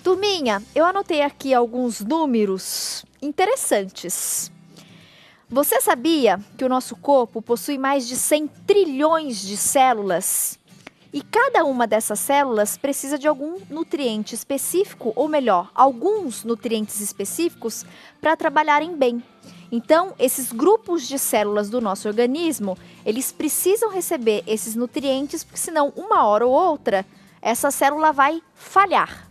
Turminha, eu anotei aqui alguns números interessantes. Você sabia que o nosso corpo possui mais de 100 trilhões de células? E cada uma dessas células precisa de algum nutriente específico, ou melhor, alguns nutrientes específicos para trabalharem bem. Então, esses grupos de células do nosso organismo, eles precisam receber esses nutrientes, porque senão, uma hora ou outra, essa célula vai falhar.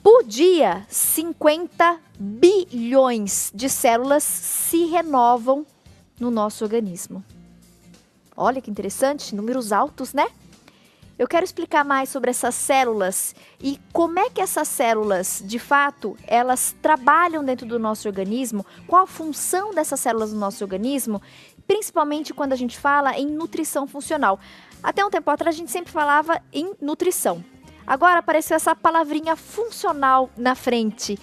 Por dia, 50 bilhões de células se renovam no nosso organismo. Olha que interessante, números altos, né? Eu quero explicar mais sobre essas células e como é que essas células, de fato, elas trabalham dentro do nosso organismo, qual a função dessas células no nosso organismo, principalmente quando a gente fala em nutrição funcional. Até um tempo atrás a gente sempre falava em nutrição. Agora apareceu essa palavrinha funcional na frente.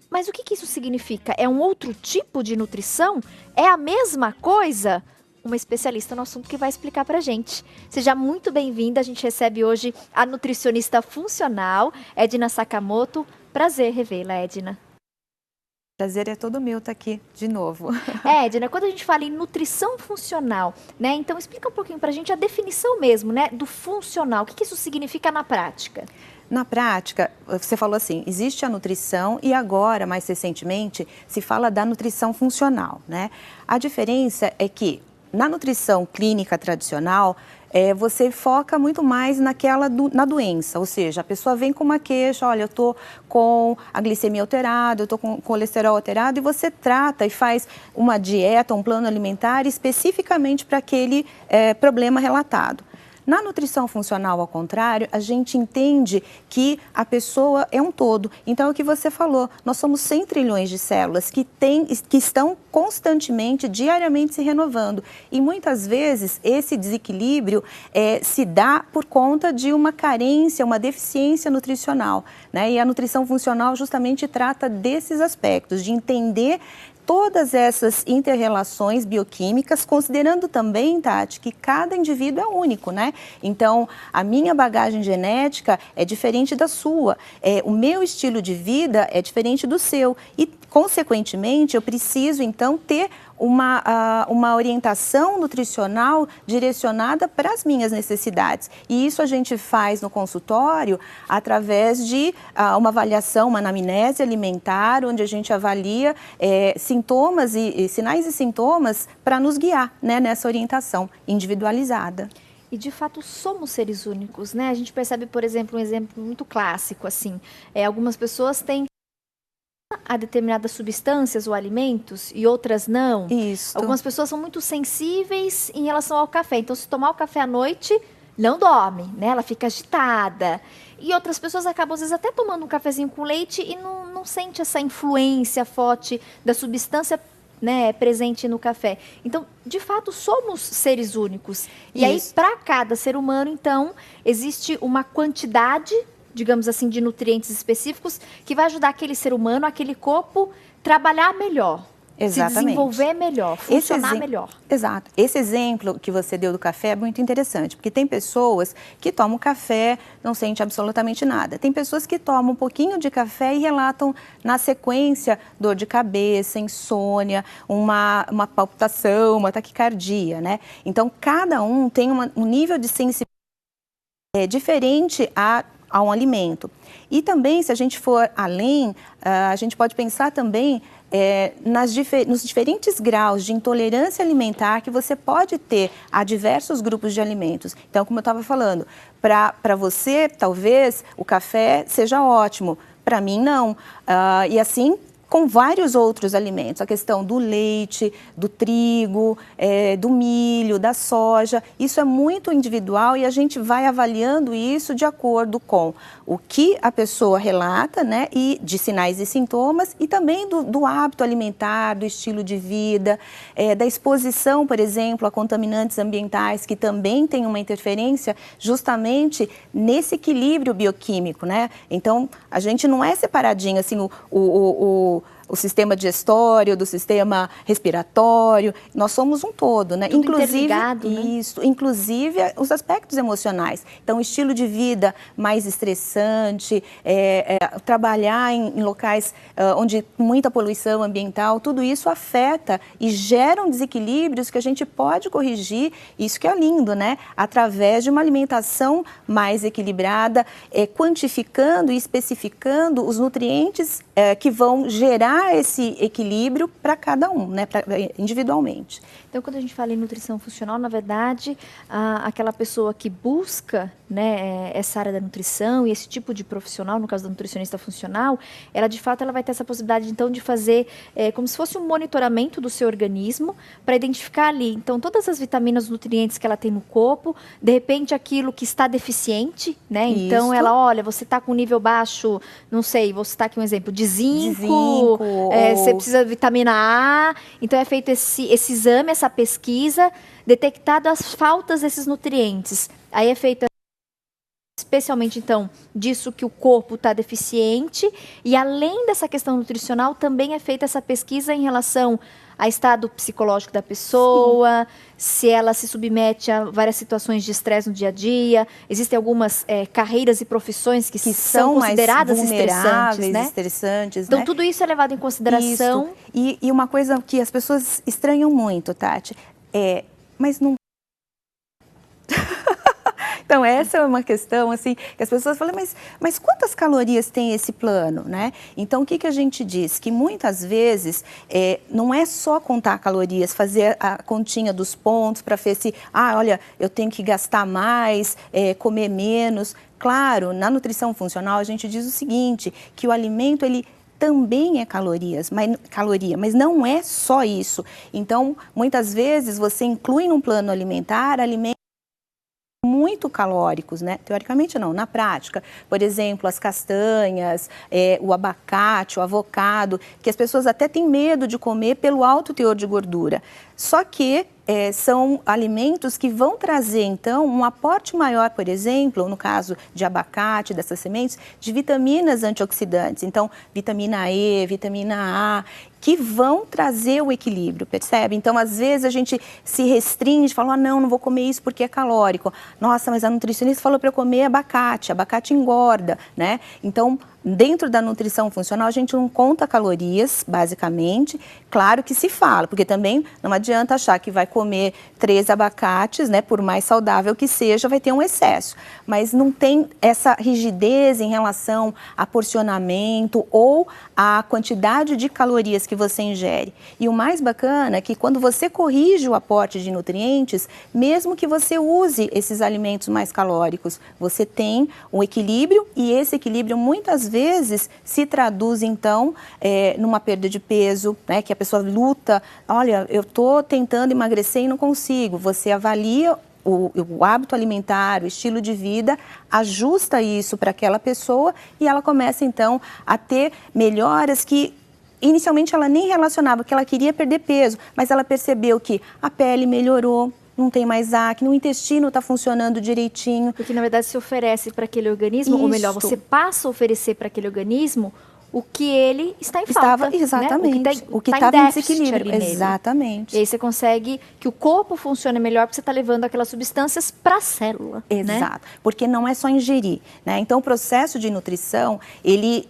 Mas o que isso significa? É um outro tipo de nutrição? É a mesma coisa? Uma especialista no assunto que vai explicar pra gente. Seja muito bem-vinda, a gente recebe hoje a nutricionista funcional, Edna Sakamoto. Prazer revê-la, Edna. Prazer é todo meu estar aqui de novo. Edna, quando a gente fala em nutrição funcional, né? Então explica um pouquinho pra gente a definição mesmo, né, do funcional. O que isso significa na prática? Na prática, você falou assim, existe a nutrição e agora, mais recentemente, se fala da nutrição funcional, né? A diferença é que na nutrição clínica tradicional, você foca muito mais na doença, ou seja, a pessoa vem com uma queixa, olha, eu estou com a glicemia alterada, eu estou com colesterol alterado, e você trata e faz uma dieta, um plano alimentar especificamente para aquele problema relatado. Na nutrição funcional, ao contrário, a gente entende que a pessoa é um todo. Então, é o que você falou, nós somos 100 trilhões de células que estão constantemente, diariamente se renovando. E muitas vezes esse desequilíbrio se dá por conta de uma carência, uma deficiência nutricional, né? E a nutrição funcional justamente trata desses aspectos, de entender todas essas inter-relações bioquímicas, considerando também, Tati, que cada indivíduo é único, né? Então, a minha bagagem genética é diferente da sua, o meu estilo de vida é diferente do seu e, consequentemente, eu preciso, então, ter uma orientação nutricional direcionada para as minhas necessidades. E isso a gente faz no consultório através de uma avaliação, uma anamnese alimentar, onde a gente avalia sintomas sinais e sintomas para nos guiar, né, nessa orientação individualizada. E, de fato, somos seres únicos, né? A gente percebe, por exemplo, um exemplo muito clássico, assim, algumas pessoas têm a determinadas substâncias ou alimentos e outras não. Isso. Algumas pessoas são muito sensíveis em relação ao café. Então, se tomar o café à noite, não dorme, né? Ela fica agitada. E outras pessoas acabam, às vezes, até tomando um cafezinho com leite e não sente essa influência forte da substância, né, presente no café. Então, de fato, somos seres únicos. E aí, para cada ser humano, então, existe uma quantidade, digamos assim, de nutrientes específicos que vai ajudar aquele ser humano, aquele corpo, trabalhar melhor. Exatamente. Se desenvolver melhor, funcionar melhor. Exato. Esse exemplo que você deu do café é muito interessante, porque tem pessoas que tomam café, não sentem absolutamente nada. Tem pessoas que tomam um pouquinho de café e relatam na sequência dor de cabeça, insônia, uma palpitação, uma taquicardia, né? Então, cada um tem um nível de sensibilidade diferente a um alimento. E também, se a gente for além, a gente pode pensar também nos diferentes graus de intolerância alimentar que você pode ter a diversos grupos de alimentos. Então, como eu estava falando, para você, talvez, o café seja ótimo, para mim, não. E assim, com vários outros alimentos, a questão do leite, do trigo, do milho, da soja, isso é muito individual e a gente vai avaliando isso de acordo com o que a pessoa relata, né, e de sinais e sintomas, e também do hábito alimentar, do estilo de vida, da exposição, por exemplo, a contaminantes ambientais, que também tem uma interferência justamente nesse equilíbrio bioquímico, né? Então, a gente não é separadinho, assim, o sistema digestório, do sistema respiratório. Nós somos um todo, né? Tudo Inclusive, interligado, né? isso, inclusive os aspectos emocionais. Então, estilo de vida mais estressante, trabalhar em locais onde muita poluição ambiental, tudo isso afeta e geram desequilíbrios que a gente pode corrigir, isso que é lindo, né? Através de uma alimentação mais equilibrada, quantificando e especificando os nutrientes que vão gerar esse equilíbrio para cada um, né? Individualmente. Então, quando a gente fala em nutrição funcional, na verdade, aquela pessoa que busca, né, essa área da nutrição e esse tipo de profissional, no caso da nutricionista funcional, ela de fato ela vai ter essa possibilidade então de fazer como se fosse um monitoramento do seu organismo para identificar ali, então, todas as vitaminas, os nutrientes que ela tem no corpo, de repente aquilo que está deficiente, né? Então, ela, olha, você está com nível baixo, não sei, vou citar aqui um exemplo, de zinco, você precisa de vitamina A, então é feito esse exame, essa pesquisa, detectado as faltas desses nutrientes. Aí é feita especialmente, então, disso que o corpo está deficiente, e além dessa questão nutricional, também é feita essa pesquisa em relação ao estado psicológico da pessoa, se ela se submete a várias situações de estresse no dia a dia. Existem algumas carreiras e profissões que são consideradas estressantes, né? Então, tudo isso é levado em consideração. E uma coisa que as pessoas estranham muito, Tati, mas não... Então, essa é uma questão, assim, que as pessoas falam, mas quantas calorias tem esse plano, né? Então, o que a gente diz? Que muitas vezes não é só contar calorias, fazer a continha dos pontos para ver se, olha, eu tenho que gastar mais, comer menos. Claro, na nutrição funcional, a gente diz o seguinte, que o alimento, ele também é caloria, mas não é só isso. Então, muitas vezes, você inclui num plano alimentar alimentos muito calóricos, né? Teoricamente não, na prática. Por exemplo, as castanhas, o abacate, o avocado, que as pessoas até têm medo de comer pelo alto teor de gordura. Só que são alimentos que vão trazer, então, um aporte maior, por exemplo, no caso de abacate, dessas sementes, de vitaminas antioxidantes. Então, vitamina E, vitamina A, que vão trazer o equilíbrio, percebe? Então, às vezes, a gente se restringe, fala, não vou comer isso porque é calórico. Nossa, mas a nutricionista falou para eu comer abacate engorda, né? Então, dentro da nutrição funcional, a gente não conta calorias, basicamente. Claro que se fala, porque também não adianta achar que vai comer 3 abacates, né? Por mais saudável que seja, vai ter um excesso. Mas não tem essa rigidez em relação a porcionamento ou a quantidade de calorias que você ingere. E o mais bacana é que quando você corrige o aporte de nutrientes, mesmo que você use esses alimentos mais calóricos, você tem um equilíbrio e esse equilíbrio muitas vezes se traduz então numa perda de peso, né, que a pessoa luta, olha, eu estou tentando emagrecer e não consigo. Você avalia o hábito alimentar, o estilo de vida, ajusta isso para aquela pessoa e ela começa então a ter melhoras que inicialmente ela nem relacionava, que ela queria perder peso, mas ela percebeu que a pele melhorou, não tem mais acne, o intestino está funcionando direitinho. Porque, na verdade, se oferece para aquele organismo, ou melhor, você passa a oferecer para aquele organismo o que ele está em falta. Exatamente. Né? O que estava em desequilíbrio. Exatamente. E aí você consegue que o corpo funcione melhor porque você está levando aquelas substâncias para a célula. Exato. Né? Porque não é só ingerir, né? Então, o processo de nutrição, ele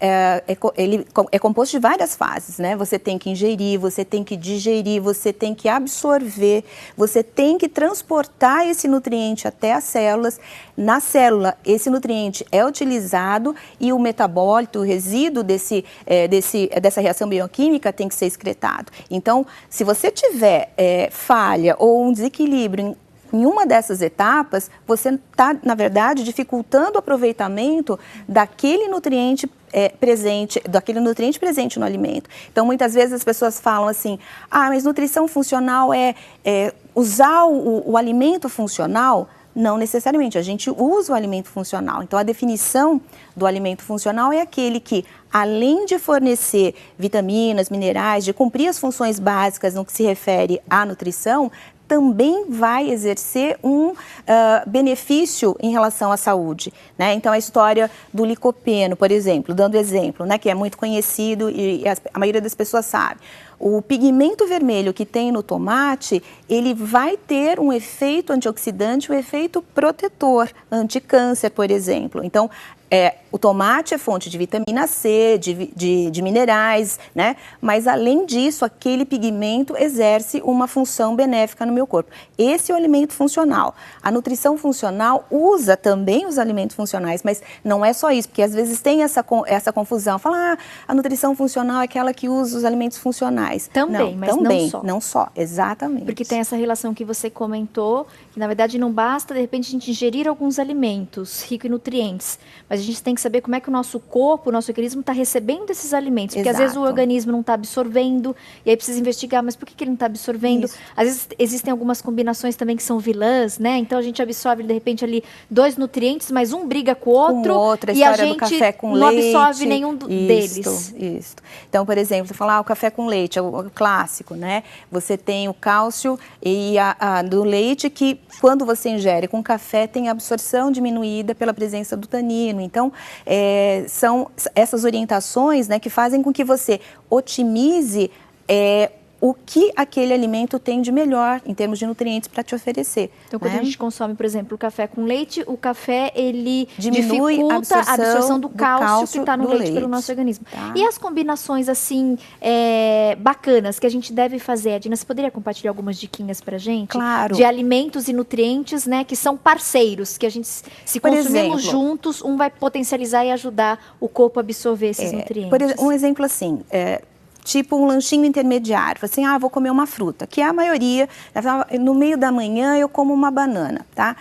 é composto de várias fases, né? Você tem que ingerir, você tem que digerir, você tem que absorver, você tem que transportar esse nutriente até as células. Na célula, esse nutriente é utilizado e o metabólito, o resíduo dessa reação bioquímica tem que ser excretado. Então, se você tiver falha ou um desequilíbrio em uma dessas etapas, você está, na verdade, dificultando o aproveitamento daquele nutriente presente no alimento. Então, muitas vezes as pessoas falam assim, mas nutrição funcional é usar o alimento funcional. Não necessariamente, a gente usa o alimento funcional. Então, a definição do alimento funcional é aquele que, além de fornecer vitaminas, minerais, de cumprir as funções básicas no que se refere à nutrição, também vai exercer um benefício em relação à saúde, né? Então, a história do licopeno, por exemplo, dando exemplo, né, que é muito conhecido e a maioria das pessoas sabe. O pigmento vermelho que tem no tomate, ele vai ter um efeito antioxidante, um efeito protetor, anticâncer, por exemplo. Então, o tomate é fonte de vitamina C, de minerais, né? Mas, além disso, aquele pigmento exerce uma função benéfica no meu corpo. Esse é o alimento funcional. A nutrição funcional usa também os alimentos funcionais, mas não é só isso, porque às vezes tem essa confusão. Fala, a nutrição funcional é aquela que usa os alimentos funcionais. Também, não, mas também, não só. Não só, exatamente. Porque tem essa relação que você comentou, que na verdade não basta, de repente, a gente ingerir alguns alimentos ricos em nutrientes, mas a gente tem que saber como é que o nosso corpo, o nosso organismo está recebendo esses alimentos. Porque às vezes o organismo não está absorvendo, e aí precisa investigar, mas por que ele não está absorvendo? Isso. Às vezes existem algumas combinações também que são vilãs, né? Então a gente absorve, de repente, ali 2 nutrientes, mas um briga com o outro, a e a gente do café com não leite, absorve nenhum deles. Isso. Então, por exemplo, você fala, o café com leite é o clássico, né? Você tem o cálcio e do leite que, quando você ingere com café, tem absorção diminuída pela presença do tanino. Então, são essas orientações, né, que fazem com que você otimize o que aquele alimento tem de melhor em termos de nutrientes para te oferecer. Então, quando a gente consome, por exemplo, o café com leite, o café, ele diminui dificulta a absorção do cálcio que está no leite pelo nosso organismo. Tá. E as combinações, assim, bacanas que a gente deve fazer? Edna, você poderia compartilhar algumas diquinhas para a gente? Claro. De alimentos e nutrientes, né, que são parceiros, que a gente, se consumirmos juntos, um vai potencializar e ajudar o corpo a absorver esses nutrientes. Um exemplo assim, tipo um lanchinho intermediário, assim, vou comer uma fruta, que é a maioria, no meio da manhã eu como uma banana, tá?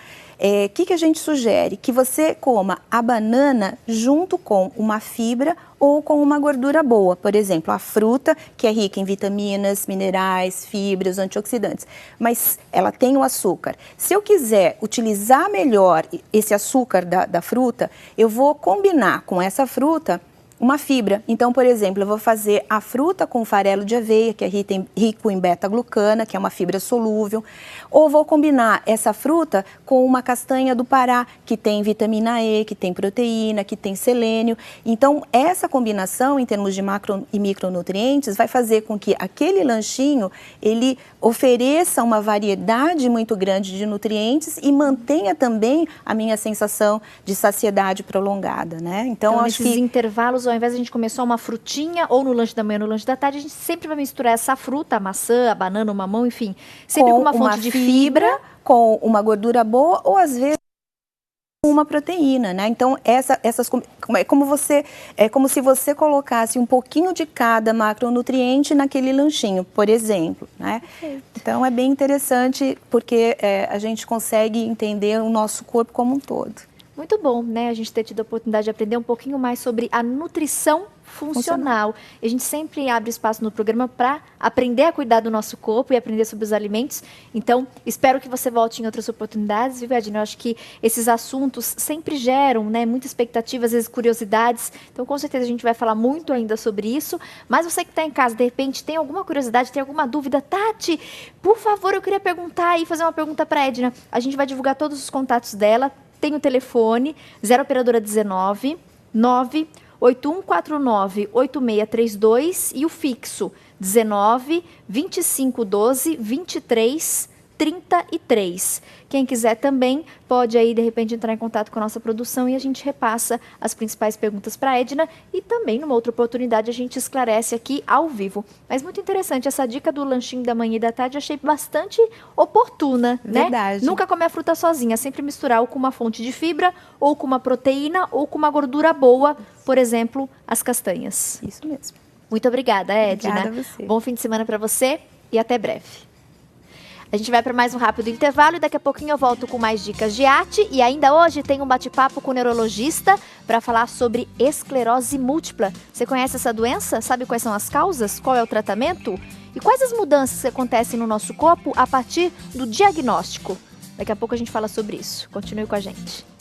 O que a gente sugere? Que você coma a banana junto com uma fibra ou com uma gordura boa. Por exemplo, a fruta, que é rica em vitaminas, minerais, fibras, antioxidantes. Mas ela tem o açúcar. Se eu quiser utilizar melhor esse açúcar da fruta, eu vou combinar com essa fruta uma fibra. Então, por exemplo, eu vou fazer a fruta com farelo de aveia, que é rico em beta-glucana, que é uma fibra solúvel, ou vou combinar essa fruta com uma castanha do Pará, que tem vitamina E, que tem proteína, que tem selênio. Então, essa combinação, em termos de macro e micronutrientes, vai fazer com que aquele lanchinho, ele ofereça uma variedade muito grande de nutrientes e mantenha também a minha sensação de saciedade prolongada, né? Então acho nesses intervalos, ao invés de a gente comer só uma frutinha, ou no lanche da manhã, no lanche da tarde, a gente sempre vai misturar essa fruta, a maçã, a banana, o mamão, enfim, sempre com uma fonte de fibra, com uma gordura boa, ou às vezes uma proteína, né? Então, é como se você colocasse um pouquinho de cada macronutriente naquele lanchinho, por exemplo, né? Perfeito. Então, é bem interessante porque a gente consegue entender o nosso corpo como um todo. Muito bom, né? A gente ter tido a oportunidade de aprender um pouquinho mais sobre a nutrição funcional. E a gente sempre abre espaço no programa para aprender a cuidar do nosso corpo e aprender sobre os alimentos. Então, espero que você volte em outras oportunidades, viu, Edna? Eu acho que esses assuntos sempre geram, né, muita expectativa, às vezes curiosidades. Então, com certeza, a gente vai falar muito ainda sobre isso. Mas você que está em casa, de repente, tem alguma curiosidade, tem alguma dúvida? Tati, por favor, eu queria perguntar e fazer uma pergunta para a Edna. A gente vai divulgar todos os contatos dela. Tem o telefone 0 operadora 19 98149 8632 e o fixo 19 2512 23 33. Quem quiser também pode aí, de repente, entrar em contato com a nossa produção e a gente repassa as principais perguntas para a Edna e também, numa outra oportunidade, a gente esclarece aqui ao vivo. Mas muito interessante, essa dica do lanchinho da manhã e da tarde, achei bastante oportuna, né? Verdade. Nunca comer a fruta sozinha, sempre misturar ou com uma fonte de fibra, ou com uma proteína, ou com uma gordura boa, por exemplo, as castanhas. Isso mesmo. Muito obrigada, Edna. Obrigada a você. Bom fim de semana para você e até breve. A gente vai para mais um rápido intervalo e daqui a pouquinho eu volto com mais dicas de arte. E ainda hoje tem um bate-papo com o neurologista para falar sobre esclerose múltipla. Você conhece essa doença? Sabe quais são as causas? Qual é o tratamento? E quais as mudanças que acontecem no nosso corpo a partir do diagnóstico? Daqui a pouco a gente fala sobre isso. Continue com a gente.